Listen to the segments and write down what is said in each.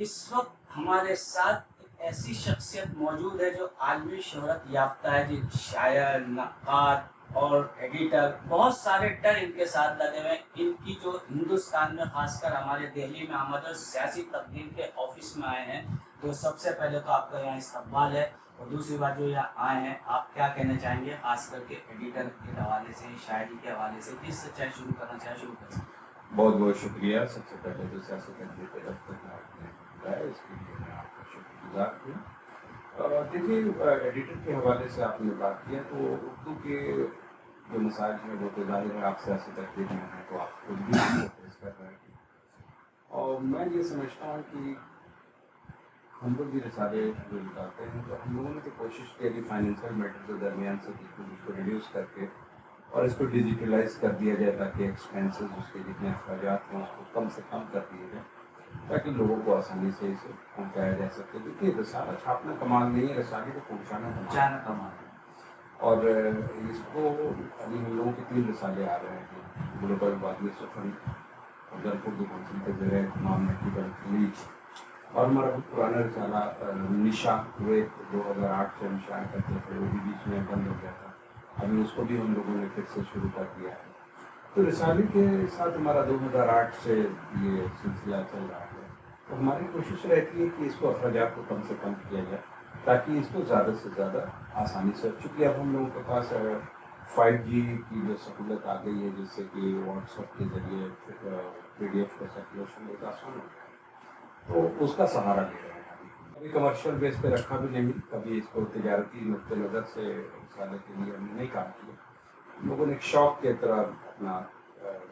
इस वक्त हमारे साथ एक ऐसी शख्सियत मौजूद है जो आलमी शोहरत याफ्ता है जी, शायर, नक्काद और एडिटर, बहुत सारे टर्न इनके साथ लगे हुए हैं। इनकी जो हिंदुस्तान में खासकर हमारे दिल्ली में आमद और सियासी तब्दील के ऑफिस में आए हैं, तो सबसे पहले तो आपका यहाँ इस्तकबाल है, और दूसरी बात जो यहाँ आए हैं, आप क्या कहना चाहेंगे खास करके एडिटर के हवाले से, शायरी के हवाले से, किस से चाहे शुरू करना चाहे शुरू कर सकते हैं। बहुत बहुत शुक्रिया। सबसे पहले तो सियासत के दफ्तर में आपने बुलाया, इसके लिए मैं आपका शुक्रगुजार हूँ। देखिए, एडिटर के हवाले से आपने बात किया, तो उर्दू के जो मसाइल हैं वो तो जाहिर है आप सियासी तकदीर में हैं, तो आप खुद भी फेस कर रहे हैं। और मैं ये समझता हूँ कि हम लोग भी रिसाले जो निकालते हैं, तो हम लोगों ने तो कोशिश की कि फाइनेंशियल मैटर के दरमियान से उसको रिड्यूस करके और इसको डिजिटलाइज कर दिया जाए, ताकि एक्सपेंसेस उसके जितने अखराजात हैं उसको कम से कम कर दिए जाए, ताकि लोगों को आसानी से इसे पहुँचाया जा सके। देखिए, रसाला छापना कमाल नहीं है, रसाले को पहुँचाना कमाल है। और इसको अभी हम लोगों के 3 रसाले आ रहे हैं, ग्लोबल वादी सफर और गलपुर कौंसिल के जरिए तमाम नकीबल लीच, और हमारा बहुत पुराना रसाला निशा कुवैत 2008 से हम शाया करते थे, वो भी बीच में बंद हो गया था। अभी उसको भी हम लोगों ने फिर से शुरू कर दिया है। तो रिसाले के साथ हमारा 2008 से ये सिलसिला चल रहा है। तो हमारी कोशिश रहती है कि इसको अखराजात को कम से कम किया जाए, ताकि इसको ज़्यादा से ज़्यादा आसानी से, चूँकि अब हम लोगों के पास 5G की जो सहूलत आ गई है, जिससे कि व्हाट्सएप के जरिए PDF का सर्कुलेशन बहुत आसान हो गया है, तो उसका सहारा ले रहे हैं। अभी कमर्शियल बेस पे रखा भी नहीं, कभी इसको तिजारती नुक्ते नज़र से रिसाले के लिए हमने नहीं काम किया। हम लोगों ने एक शौक की तरह अपना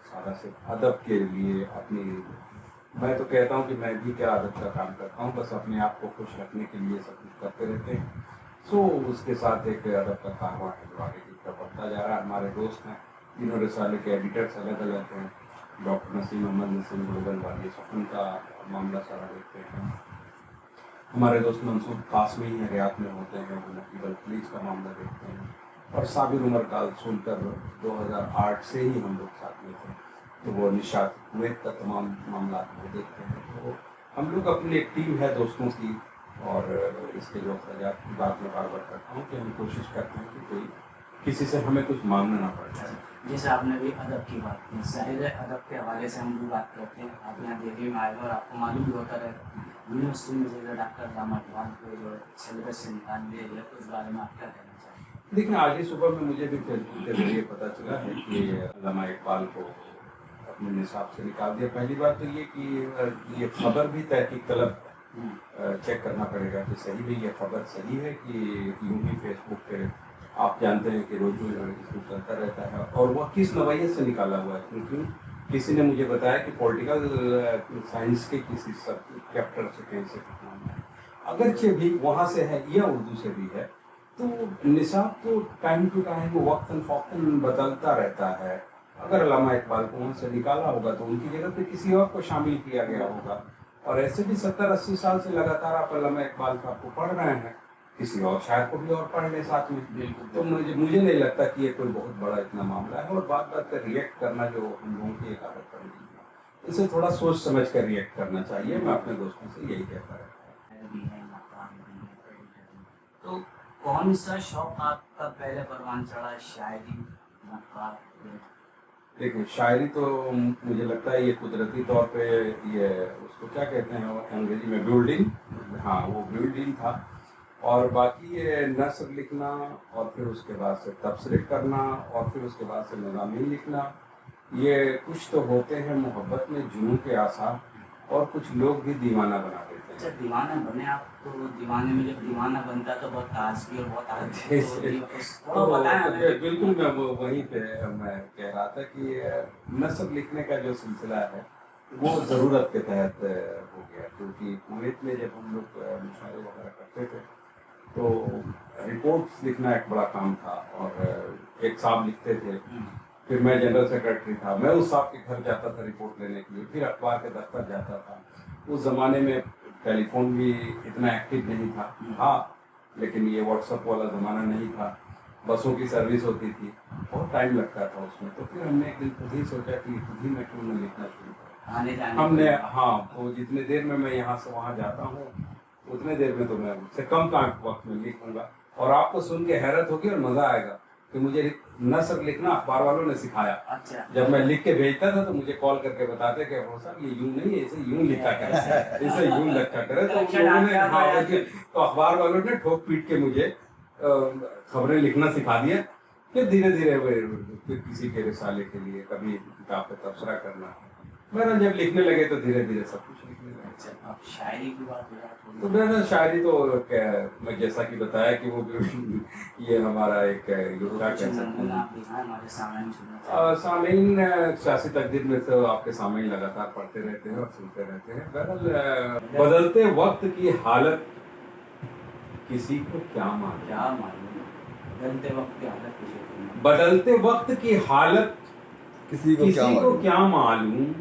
सारा से अदब के लिए अपनी, मैं तो कहता हूँ कि मैं भी क्या अदब का काम करता हूँ, बस अपने आप को खुश रखने के लिए सब कुछ करते रहते हैं। सो उसके साथ एक अदब का कारवां है जो आगे की तरफ बढ़ता जा रहा है। हमारे दोस्त हैं, तीनों रिसाले के एडिटर्स अलग अलग हैं। डॉक्टर नसीम मोहम्मद नसीम ग्लोबल वाली सफन का मामला सारा देखते हैं। हमारे दोस्त मंसूर कासमी हैं, रियाद में होते हैं, वो नकीबल पुलिस का मामला देखते हैं। और साबिर उमर का सुनकर 2008 से ही हम लोग साथ में थे, तो वो निशात कुवैत का तमाम मामला वो देखते हैं। तो हम लोग अपनी एक टीम है दोस्तों की, और इसके जो अखराजात की बात मैं बार बार करता हूँ कि हम कोशिश करते हैं कि कोई किसी से हमें कुछ मांगना ना पड़ जाए। जैसे आपने भी अदब की बात की, जाहिर है अदब के हवाले से हम भी बात करते हैं। आप यहाँ दिल्ली में आए और आपको मालूम भी होता है यूनिवर्सिटी में जो डॉक्टर दामाद को जो सिलेबस से निकाल दिया गया, तो इस बारे में आप क्या कहना चाहेंगे। देखिए, आज ही सुबह में मुझे भी फेसबुक के जरिए पता चला है कि अल्लामा इकबाल को अपने निसाब से निकाल दिया। पहली बात तो ये कि ये खबर भी तहकीक तलब चेक करना पड़ेगा कि सही में ये खबर सही है कि यूं ही फेसबुक पे आप जानते हैं कि रोज इसमें चलता रहता है, और वह किस नवैयत से निकाला हुआ है। क्योंकि किसी ने मुझे बताया कि पॉलिटिकल साइंस के किसी सब चैप्टर से कहीं से है, अगरचे भी वहाँ से है या उर्दू से भी है, तो निसाब तो टाइम टू टाइम वक्तन फ़ौक़्तन बदलता रहता है। अगर अल्लामा इकबाल को वहाँ से निकाला होगा तो उनकी जगह पे किसी और को शामिल किया गया होगा। और ऐसे भी 70-80 साल से लगातार आप अल्लामा इकबाल का आपको पढ़ रहे हैं, किसी और शायर को भी और पढ़ लें साथ में। तो मुझे नहीं लगता कि ये कोई बहुत बड़ा इतना मामला है। और बात पर रिएक्ट करना जो हम लोगों की एक आदत पड़ गई है, इसे थोड़ा सोच समझ कर रिएक्ट करना चाहिए। मैं अपने दोस्तों से यही कहता रहता हूँ। तो कौन सा शौक आपका पहले परवान चढ़ा, शायरी, नक्काद? देखिए, शायरी तो मुझे लगता है ये कुदरती तौर पे, ये उसको क्या कहते हैं अंग्रेजी में, बिल्डिंग, हाँ वो बिल्डिंग था। और बाकी ये नस्र लिखना, और फिर उसके बाद से तबसरे करना, और फिर उसके बाद से मज़ामीन लिखना, ये कुछ तो होते हैं मोहब्बत में जुनून के आसार, और कुछ लोग भी दीवाना बना देते हैं। अच्छा, दीवाना बने आप? तो दीवाने में जब दीवाना बनता तो बहुत ताजगी और बहुत बिल्कुल, मैं वो वहीं पे मैं कह रहा था कि नस्र लिखने का जो सिलसिला है वो ज़रूरत के तहत हो गया। क्योंकि कुवैत में जब हम लोग मुशायरे वगैरह करते थे तो रिपोर्ट्स लिखना एक बड़ा काम था, और एक साहब लिखते थे, फिर मैं जनरल सेक्रेटरी था, मैं उस साहब के घर जाता था रिपोर्ट लेने के लिए, फिर अखबार के दफ्तर जाता था। उस ज़माने में टेलीफोन भी इतना एक्टिव नहीं था, हाँ, लेकिन ये व्हाट्सएप वाला ज़माना नहीं था, बसों की सर्विस होती थी, बहुत टाइम लगता था उसमें। तो फिर हमने एक दिन खुद ही सोचा कि खुद ही मैं क्यों न लिखना शुरू करूँ। آنے جانے ہم نے میں؟ ہاں وہ جتنے دیر میں یہاں سے وہاں جاتا ہوں اتنے دیر میں تو میں اس سے کم وقت میں لکھوں گا. اور آپ کو سن کے حیرت ہوگی اور مزہ آئے گا کہ مجھے نثر لکھنا اخبار والوں نے سکھایا. اچھا. جب میں لکھ کے بھیجتا تھا تو مجھے کال کر کے بتاتے کہ صاحب یہ یوں نہیں اسے یوں لکھا کرے اسے یوں لکھا کرے. تو لوگوں نے ہاں تو اخبار والوں نے ٹھوک پیٹ کے مجھے خبریں لکھنا سکھا دیا. پھر دھیرے دھیرے پھر کسی کے رسالے کے لیے کبھی کتاب پہ تبصرہ کرنا. میں نے جب لکھنے لگے تو دھیرے دھیرے سب کچھ لکھنے لگا. اب شاعری کی بات ہو جائے تو میں نے شاعری تو میں جیسا کہ بتایا کہ وہ یہ ہمارا ایک کیا کہہ سکتے ہیں سامعین سیاسی تقدیر میں تو آپ کے سامعین لگاتار پڑھتے رہتے ہیں اور سنتے رہتے ہیں. بہرحال بدلتے وقت کی حالت کسی کو کیا معلوم بدلتے وقت کی حالت کسی کو بدلتے وقت کی حالت کسی کو کیا معلوم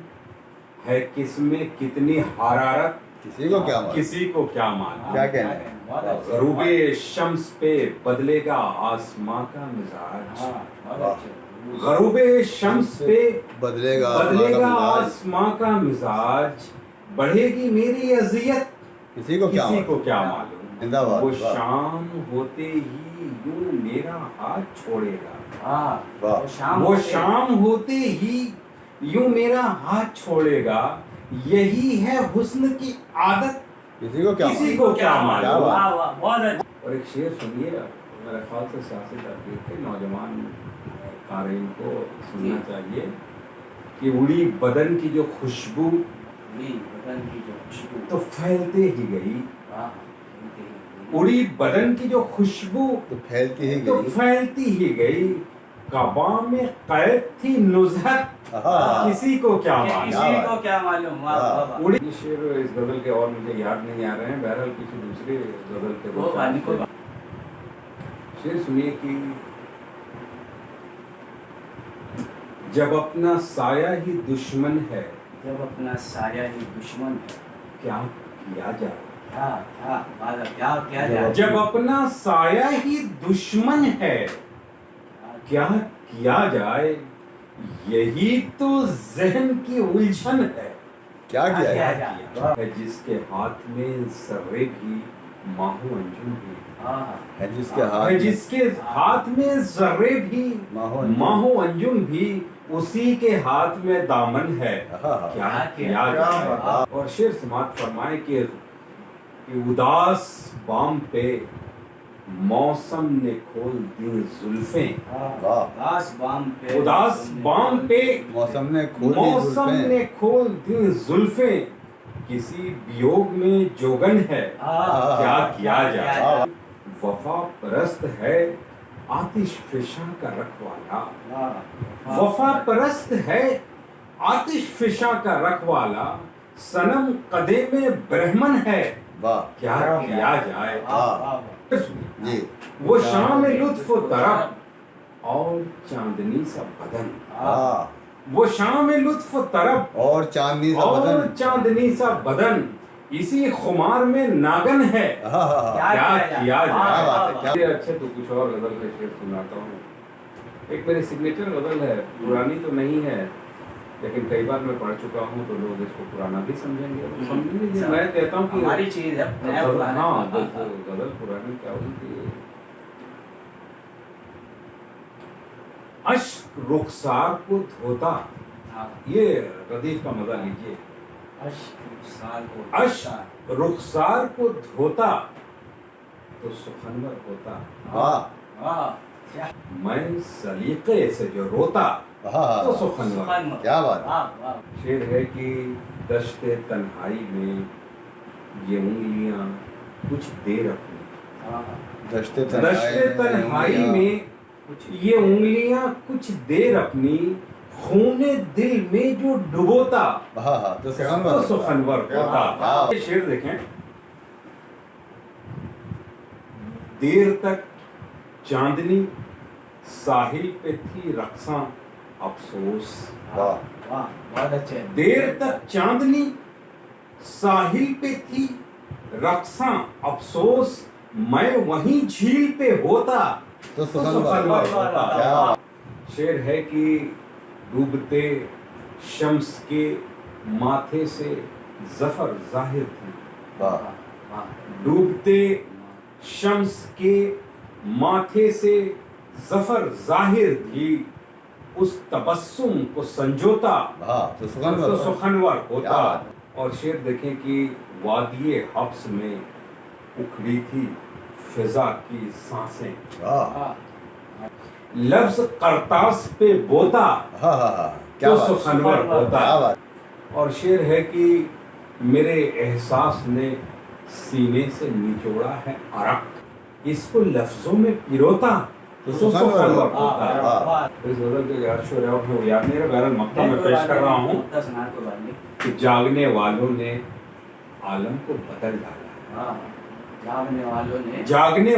ہے کس میں کتنی حرارت کسی کو کیا معلوم. کیا کیا کہنا ہے. غروب شمس پہ بدلے گا آسماں کا مزاج. غروب شمس پہ بدلے گا آسماں کا مزاج. بڑھے گی میری اذیت کسی کو کیا معلوم. وہ وہ شام ہوتے ہی یوں میرا ہاتھ چھوڑے گا. وہ شام ہوتے ہی یوں میرا ہاتھ چھوڑے گا. یہی ہے حسن کی عادت کسی کو کیا معلوم. بہت اچھا. اور ایک شعر سنیے میرے خیال سے سیاسی تقریر کے نوجوان قارئین کو سننا چاہیے کہ اڑی بدن کی جو خوشبو تو پھیلتے ہی گئی. اڑی بدن کی جو خوشبو تو پھیلتی ہی گئی. کعبہ میں قید تھی نزہت کسی کو کیا معلوم. یہ شعر اس غزل کے اور مجھے یاد نہیں آ رہے ہیں. بہرحال کسی دوسرے غزل کے شعر سنیے کہ جب اپنا سایہ ہی دشمن ہے کیا کیا جائے. جب اپنا سایہ ہی دشمن ہے کیا کیا جائے. یہی تو ذہن کی الجھن ہے کیا کیا جائے. جس کے ہاتھ میں ذرے بھی ماہ و انجم بھی جس کے ہاتھ میں ذرے بھی ماہ و انجم بھی اسی کے ہاتھ میں دامن ہے کیا کیا جائے. اور شعر سماعت فرمائے کہ اداس بام پہ موسم نے کھول دی زلفیں. اداس بام پہ موسم نے کھول دی زلفیں. کسی بیوگ میں جوگن ہے کیا کیا جائے. وفا پرست ہے آتش فشاں کا رکھوالا. وفا پرست ہے آتش فشاں کا رکھوالا. صنم قدے میں برہمن ہے کیا کیا جائے. وہ شام لطف و طرب اور چاندنی سا بدن. وہ شام لطف و طرب اور چاندنی سا بدن. اسی خمار میں ناگن ہے کیا کیا جائے. اچھا تو کچھ اور غزل کا شعر سناتا ہوں. ایک میری سگنیچر غزل ہے. پرانی تو نہیں ہے لیکن کئی بار میں پڑھ چکا ہوں تو لوگ اس کو پرانا بھی سمجھیں گے. میں کہتا ہوں کہ ہماری چیز ہے. ہاں غزل پرانی کیا ہوتی ہے. اشک رخسار کو دھوتا. یہ ردیف کا مزہ لیجیے. اشک رخسار کو دھوتا تو سخنور ہوتا. میں سلیقے سے جو روتا تو سخنور. کیا بات. شعر ہے کہ دشت تنہائی میں یہ انگلیاں کچھ دیر اپنی. دشت تنہائی میں یہ انگلیاں کچھ دیر اپنی. خون دل میں جو ڈبوتا تو سخنور ہوتا. شعر دیکھیں. دیر تک چاندنی ساحل پہ تھی رقصاں افسوس. دیر تک چاندنی ساحل پہ تھی رقصاں افسوس. میں وہیں جھیل پہ ہوتا تو سخنور ہوتا. شعر ہے کہ ڈوبتے شمس کے माथे से जफर जाहिर थी, वाह डूबते शम्स के माथे से जफर जाहिर थी, उस तबस्सुम को संजोता वाह तो तो सुखनवर सुखनवर क्या होता। बात और शेर देखें कि वादिये हब्स में उखड़ी थी फिजा की सांसें, वाह लफ्ज करतास पे बोता हाँ हाँ हाँ क्या तो बात सुखनवर होता। क्या बात और शेर है कि मेरे एहसास ने सीने से निचोड़ा है अरक, इसको लफ्जों में पिरोता तो सुखनवर होता। वाह। इस गजल के अर्शो रौफ में याद नहीं रहा, बहरहाल मक्ता में पेश कर रहा हूँ कि जागने वालों ने आलम को बदल डाला, जागने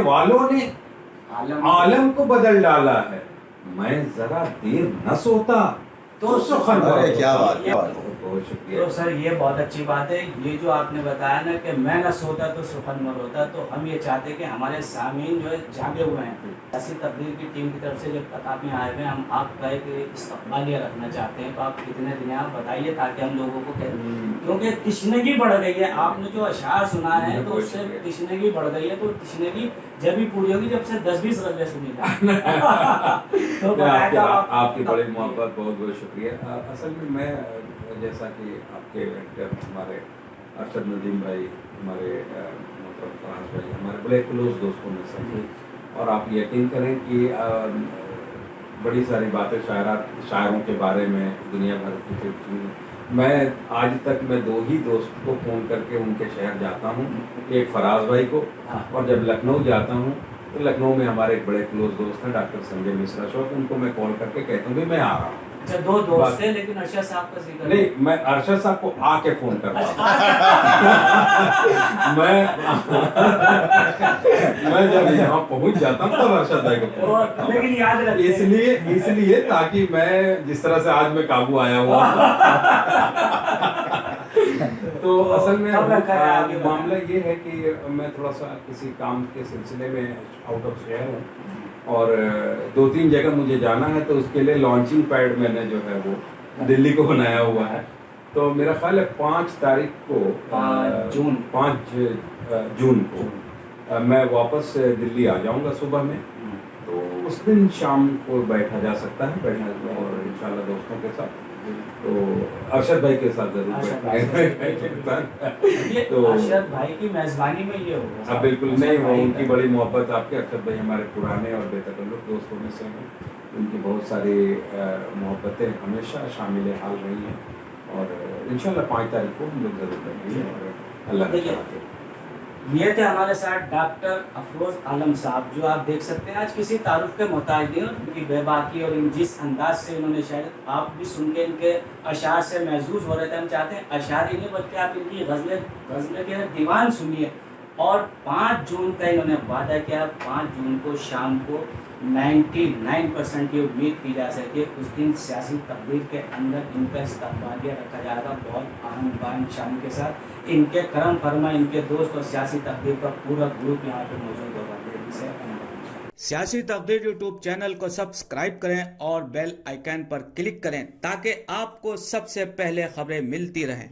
वालों ने आलम को बदल डाला है, मैं जरा देर न सोता तो सुखनवर अरे क्या होता। बात क्या बात बहुत बहुत शुक्रिया। तो सर ये बहुत अच्छी बात है, ये जो आपने बताया ना कि मैं न सोता तो सुखनवर होता, तो हम ये चाहते हैं कि हमारे सामीन जो है जागे हुए हैं। ऐसी तब्दील की टीम की तरफ से जब तक आप यहाँ आए हुए हैं, हम आपका एक इस्तकबालिया रखना चाहते हैं, तो आप कितने दिन यहाँ बताइए ताकि हम लोगों को क्योंकि तिश्नगी बढ़ गई है। आपने जो अशार सुना है तो उससे तिश्नगी बढ़ गई है, तो तिश्नगी जब भी पूरी होगी जब से 10-20 गज़लें सुनी जाए। तो आपकी बड़ी मोहब्बत, बहुत बहुत शुक्रिया। असल में मैं जैसा कि आपके एडिटर हमारे अरशद नदीम भाई, हमारे मतलब फराज भाई, हमारे बड़े क्लोज दोस्तों में से, और आप यकीन करें कि बड़ी सारी बातें शायरों के बारे में दुनिया भर की, मैं आज तक मैं 2 ही दोस्त को फ़ोन करके उनके शहर जाता हूँ, एक फराज भाई को, और जब लखनऊ जाता हूँ तो लखनऊ में हमारे एक बड़े क्लोज दोस्त हैं डॉक्टर संजय मिश्रा शौक, उनको मैं कॉल करके कहता हूँ कि मैं आ रहा हूँ। अच्छा 2 दोस्त थे, लेकिन अरशद साहब का जिक्र नहीं, मैं अरशद साहब को आके फोन करता हूँ। मैं जब यहाँ पहुँच जाता हूँ तब अरशद भाई को फोन करता हूँ। लेकिन याद रखिए इसलिए ताकि मैं जिस तरह से आज मैं काबू आया हुआ तो असल में मामला ये है कि मैं थोड़ा सा किसी काम के सिलसिले में आउट ऑफ शहर हूँ, और 2-3 जगह मुझे जाना है, तो उसके लिए लॉन्चिंग पैड मैंने जो है वो दिल्ली को बनाया हुआ है। तो मेरा ख्याल है 5 तारीख को 5 जून को मैं वापस दिल्ली आ जाऊंगा सुबह में, तो उस दिन शाम को बैठा जा सकता है, बैठना और इंशाल्लाह दोस्तों के साथ, तो अरशद भाई के साथ जरूर तो अरशद भाई की मेजबानी में ये होगा। हाँ बिल्कुल, नहीं वो उनकी बड़ी मोहब्बत, आपके अरशद भाई हमारे पुराने और बेतकल्लुफ़ दोस्तों में से हैं, उनकी बहुत सारी मोहब्बतें हमेशा शामिल हाल रही हैं, और इंशाल्लाह 5 तारीख को हम लोग जरूर करेंगे, और अल्लाह ने चाहा तो। ये थे हमारे साथ डॉक्टर अफरोज आलम साहब, जो आप देख सकते हैं आज किसी तारुफ के मोहताज नहीं, और उनकी बेबाकी और इन जिस अंदाज से इन्होंने शायद आप भी सुन के इनके अशार से महसूस हो रहे थे। हम चाहते हैं अशार ही नहीं बल्कि आप इनकी गज़लें के दीवान सुनिए। और 5 जून का इन्होंने वादा किया, 5 जून को शाम को 99% ये उम्मीद की जा सकती है उस दिन सियासी तब्दील के अंदर इनका इस्तकबालिया रखा जाएगा बहुत अहम बान शान के साथ। इनके करम फरमा, इनके दोस्त और सियासी तब्दील का पूरा ग्रुप यहाँ पे मौजूद होगा। सियासी तब्दील यूट्यूब चैनल को सब्सक्राइब करें और बेल आइकन पर क्लिक करें ताकि आपको सबसे पहले खबरें मिलती रहें।